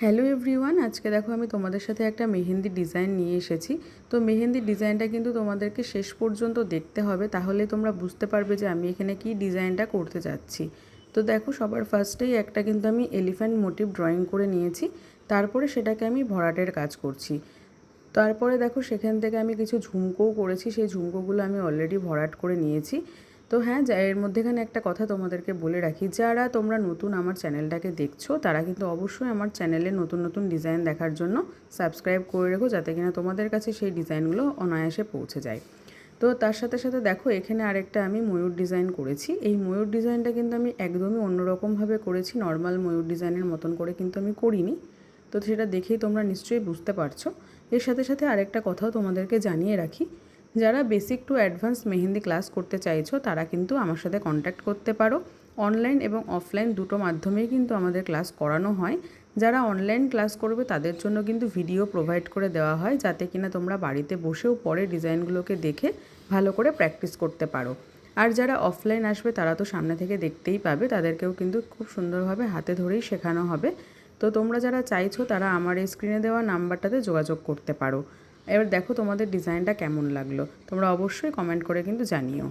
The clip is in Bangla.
হ্যালো এভরিওয়ান, আজকে দেখো আমি তোমাদের সাথে একটা মেহেন্দি ডিজাইন নিয়ে এসেছি। তো মেহেন্দি ডিজাইনটা কিন্তু তোমাদেরকে শেষ পর্যন্ত দেখতে হবে, তাহলে তোমরা বুঝতে পারবে যে আমি এখানে কি ডিজাইনটা করতে যাচ্ছি। তো দেখো, সবার ফার্স্টেই একটা কিন্তু আমি এলিফ্যান্ট মোটিভ ড্রয়িং করে নিয়েছি। তারপরে সেটাকে আমি ভরাটের কাজ করছি। তারপরে দেখো, সেখান থেকে আমি কিছু ঝুমকোও করেছি, সেই ঝুমকোগুলো আমি অলরেডি ভরাট করে নিয়েছি। তো হ্যাঁ, এর মধ্যেখানে একটা কথা তোমাদেরকে বলে রাখি, যারা তোমরা নতুন আমার চ্যানেলটাকে দেখছো তারা কিন্তু অবশ্যই আমার চ্যানেলে নতুন নতুন ডিজাইন দেখার জন্য সাবস্ক্রাইব করে রেখো, যাতে কিনা তোমাদের কাছে সেই ডিজাইনগুলো অনায়াসে পৌঁছে যায়। তো তার সাথে সাথে দেখো, এখানে আরেকটা আমি ময়ূর ডিজাইন করেছি। এই ময়ূর ডিজাইনটা কিন্তু আমি একদমই অন্যরকমভাবে করেছি, নর্মাল ময়ূর ডিজাইনের মতন করে কিন্তু আমি করিনি। তো সেটা দেখেই তোমরা নিশ্চয়ই বুঝতে পারছো। এর সাথে সাথে আরেকটা কথাও তোমাদেরকে জানিয়ে রাখি, যারা basic to advance mehndi class করতে চাইছো তারা কিন্তু আমার সাথে কন্ট্যাক্ট করতে পারো। অনলাইন এবং অফলাইন দুটো মাধ্যমেই কিন্তু আমাদের ক্লাস করানো হয়। যারা অনলাইন ক্লাস করবে তাদের জন্য কিন্তু ভিডিও প্রোভাইড করে দেওয়া হয়, যাতে কিনা তোমরা বাড়িতে বসেও পরে ডিজাইনগুলোকে দেখে ভালো করে প্র্যাকটিস করতে পারো। আর যারা অফলাইন আসবে তারা তো সামনে থেকে দেখতেই পাবে, তাদেরকেও কিন্তু খুব সুন্দরভাবে হাতে ধরেই শেখানো হবে। তো তোমরা যারা চাইছো তারা আমার এই স্ক্রিনে দেওয়া নাম্বারটাতে যোগাযোগ করতে পারো। এবার দেখো তোমাদের ডিজাইনটা কেমন লাগলো, তোমরা অবশ্যই কমেন্ট করে কিন্তু জানিও।